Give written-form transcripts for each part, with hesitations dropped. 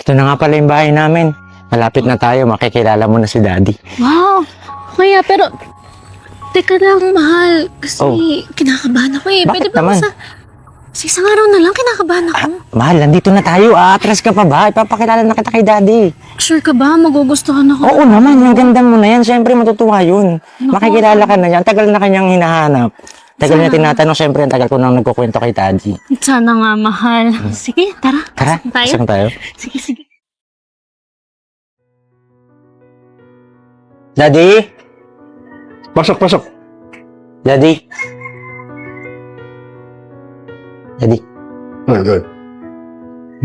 Ito na nga pala yung bahay namin. Malapit na tayo, makikilala mo na si Daddy. Wow! Kaya, pero... Teka lang, mahal. Kasi kinakabahan ako eh. Bakit Pwede ba naman? sa isang araw na lang kinakabahan ako? Mahal, nandito na tayo. Atras ka pa ba? Ipapakilala na kita kay Daddy. Sure ka ba? Magugustuhan ako. Oo naman, yung ganda mo na yan. Siyempre, matutuwa yun. Makikilala ka na yan. Tagal na kanyang hinahanap. Tagal niya tinatanong. Siyempre, ang tagal ko nang nagkukwento kay Daddy. Sana nga, mahal. Sige, tara. Tara, Pasok tayo. saan tayo? Sige, sige. Daddy? Pasok, pasok. Daddy? Daddy? Good, good.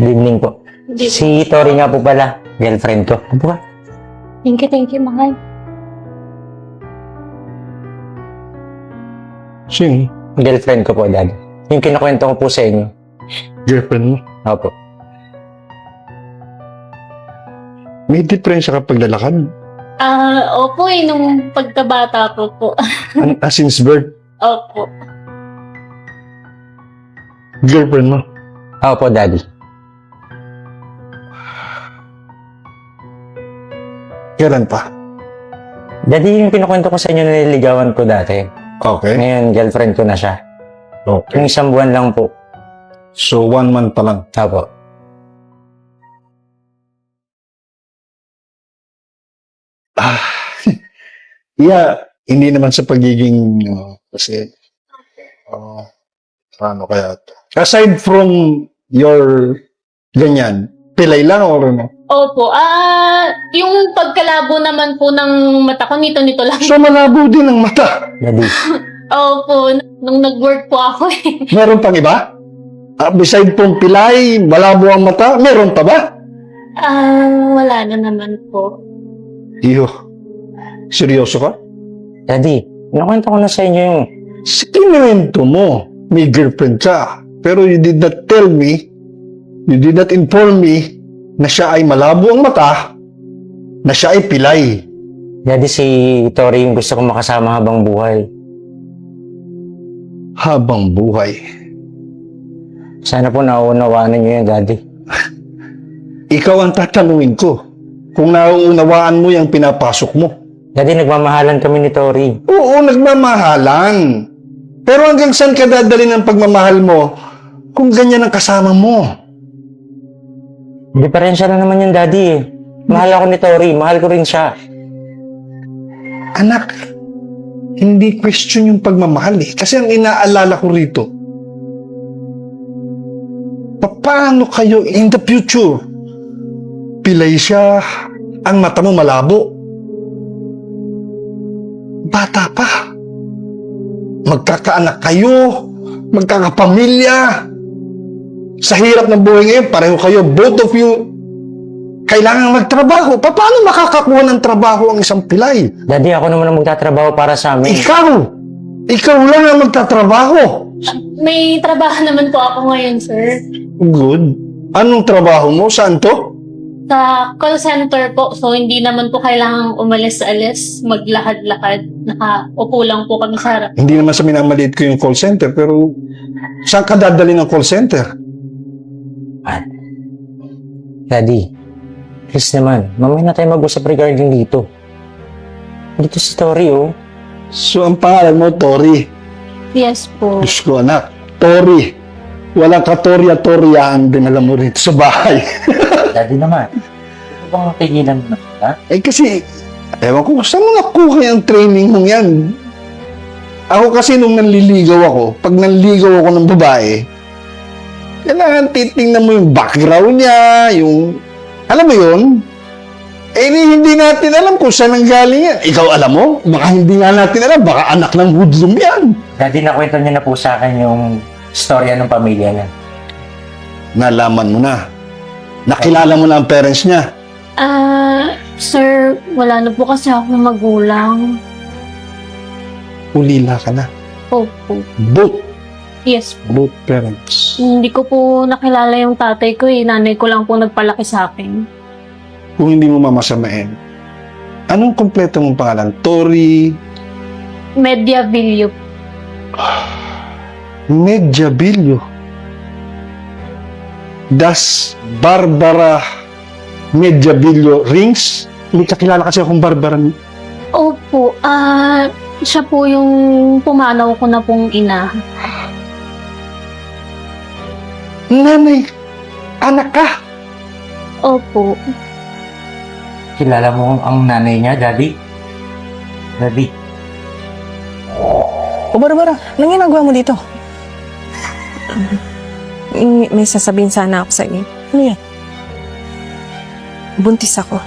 Good evening po. Si Tori nga po pala. Girlfriend ko. Ano ka? Thank you, mahal. Sino? Girlfriend ko po, Daddy. Yung kinukwento ko po sa inyo. Girlfriend mo? Opo. May diferensya ka paglalakad? Opo eh, nung pagkabata ko po. Since birth? Opo. Girlfriend mo? Opo, Daddy. Kailan pa? Daddy, yung kinukwento ko sa inyo na nililigawan ko dati. Okay. Ngayon, girlfriend ko na siya. Okay. Yung 1 buwan lang po. So, 1 month pa lang. Opo. Yeah, hindi naman sa pagiging, kasi, ano kaya to? Aside from your ganyan, pilay lang or ano? Opo. Yung pagkalabo naman po ng mata ko, nito-nito lang. So, malabo din ang mata. Daddy. Opo. Nung nag-work po ako eh. Meron pang iba? Beside pong pilay, malabo ang mata, meron pa ba? Wala na naman po. Iyo, seryoso ka? Daddy, kinukwento ko na sa inyo yung... Kinuwento mo, may girlfriend ka. Pero you did not tell me, you did not inform me na siya ay malabo ang mata, na siya ay pilay. Daddy, si Tori yung gusto kong makasama habang buhay. Habang buhay. Sana po nauunawaan niyo yan, Daddy. Ikaw ang tatanungin ko kung nauunawaan mo yung pinapasok mo. Daddy, nagmamahalan kami ni Tori. Oo, nagmamahalan. Pero hanggang saan ka dadali ng pagmamahal mo kung ganyan ang kasama mo? Diferensya lang naman yung Daddy eh. Mahal ako ni Tori, mahal ko rin siya. Anak, hindi question yung pagmamahal eh. Kasi ang inaalala ko rito, paano kayo in the future? Pilay siya, ang mata mo malabo. Bata pa. Magkakaanak kayo, magkakapamilya. Sa hirap ng buhay ngayon, pareho kayo, both of you, kailangan magtrabaho. Paano makakakuha ng trabaho ang isang pilay? Daddy, ako naman ang magtatrabaho para sa amin. Ikaw lang ang magtatrabaho. May trabaho naman po ako ngayon, sir. Good. Anong trabaho mo? Saan to? Sa call center po. So, hindi naman po kailangang umalis-alis, maglakad-lakad. Nakaupo lang po kami sa harap. Hindi naman sa minamaliit ko yung call center, pero saan ka dadali ng call center? Daddy, please naman, mamaya na tayo mag-usap regarding dito. Dito si Tori, oh. So, ang pangalan mo, Tori. Yes po. Diyos ko, anak. Tori. Walang katorya-toryaan din alam mo rito sa bahay. Daddy naman, ano bang pigilan mo na, ha? Kasi, ewan ko, saan mo nakuha yung training mong yan? Ako kasi nung nanliligaw ako, pag nanligaw ako ng babae, kailangan titingnan mo yung background niya, yung... Alam mo yun? Hindi natin alam kung saan ang galing yan. Ikaw alam mo? Baka hindi nga natin alam. Baka anak ng hoodlum yan. Daddy, nakwento niya na po sa akin yung storya ng pamilya niya. Nalaman mo na. Nakilala mo na ang parents niya. Sir, wala na po kasi ako magulang. Ulila ka na. Opo. Both. Yes. Both parents. Hindi ko po nakilala yung tatay ko eh. Nanay ko lang po nagpalaki sa akin. Kung hindi mo mamasamain, anong kompleto mong pangalan? Tori Mediavillo. Mediavillo. Das Barbara Mediavillo Rings. May kakilala kasi akong barbaran. Opo, siya po yung pumanaw ko na pong ina. Nanay, anak ka. Opo. Kilala mo ang nanay niya, Daddy? Daddy. O Barbara, anong ginagawa mo dito? May sasabihin sana ako sa iyo. Ano yan? Buntis ako.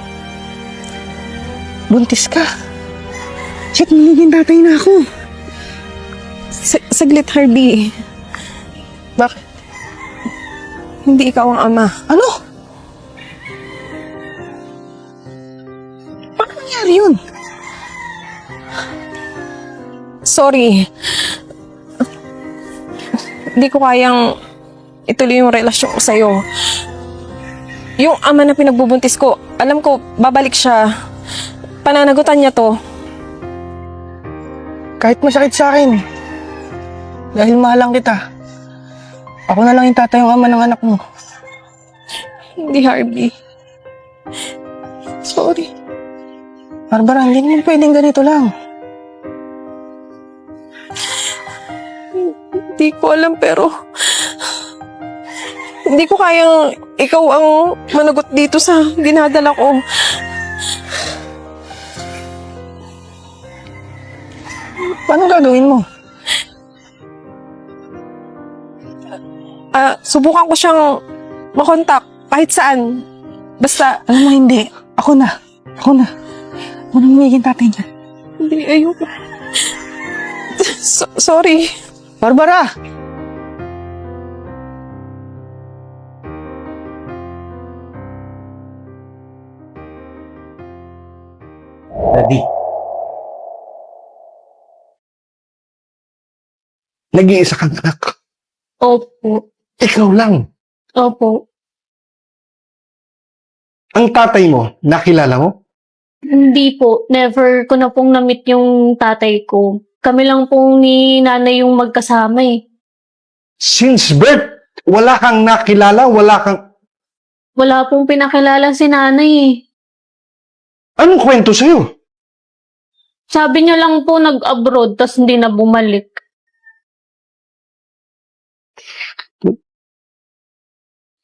Buntis ka. Shit, magiging tatay na ako. Saglit, Harvey. Bakit? Hindi ikaw ang ama. Ano? Paano nangyari yun? Sorry. Hindi ko kayang ituloy yung relasyon ko sa'yo. Yung ama na pinagbubuntis ko, alam ko, babalik siya. Pananagutan niya to. Kahit masakit sa akin. Dahil mahalang kita. Ako na lang yung tatay ng ama ng anak mo. Hindi, Harvey. Sorry. Barbara, hindi naman pwedeng ganito lang. Hindi ko alam pero hindi ko kayang ikaw ang managot dito sa dinadala ko. Paano gagawin mo? Subukan ko siyang makontak kahit saan. Basta, Alam mo, hindi. Ako na. Ako na magiging tatay niya. hindi, ayoko. Sorry. Barbara! Daddy. Nag-iisa kang anak. Opo. Ikaw lang. Opo. Ang tatay mo, nakilala mo? Hindi po. Never ko na pong na-meet yung tatay ko. Kami lang pong ni nanay yung magkasama eh. Since birth, wala kang nakilala, Wala pong pinakilala si nanay eh. Anong kwento sa'yo? Sabi niya lang po nag-abroad tas hindi na bumalik.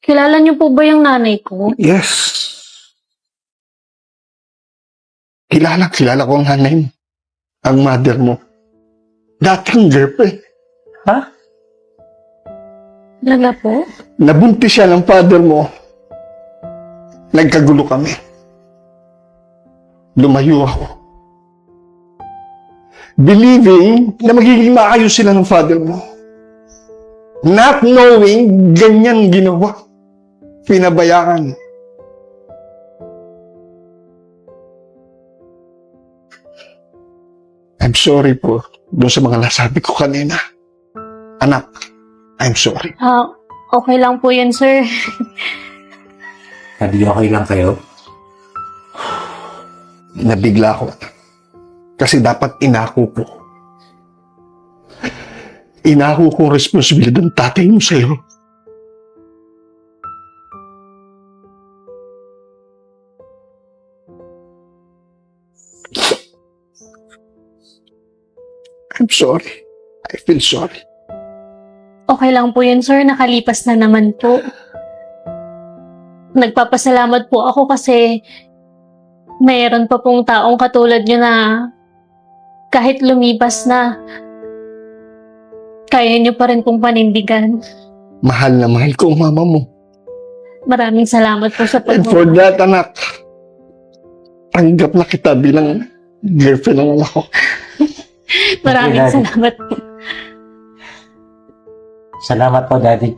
Kilala niyo po ba yung nanay ko? Yes. Kilala ko ang nanay mo. Ang mother mo. Dating girlfriend. Talaga po? Nabuntis siya ng father mo. Nagkagulo kami. Lumayo ako. Believing na magiging maayos sila ng father mo. Not knowing, ganyan ginawa. Pinabayaan. I'm sorry po doon sa mga nasabi ko kanina. Anak, I'm sorry. Okay lang po yan, sir. Daddy, okay lang kayo? Nabigla ako. Kasi dapat inako ko. Inako ko ang responsibilidad ng tatay mo sa'yo. I'm sorry. I feel sorry. Okay lang po yan, sir. Nakalipas na naman po. Nagpapasalamat po ako kasi mayroon pa pong taong katulad niyo na kahit lumipas na, kaya niyo pa rin pong panindigan. Mahal na mahal ko ang mama mo. Maraming salamat po sa And for that, anak, tanggap na kita bilang girlfriend ng anak ko. Maraming Daddy. salamat po. Salamat po, Daddy.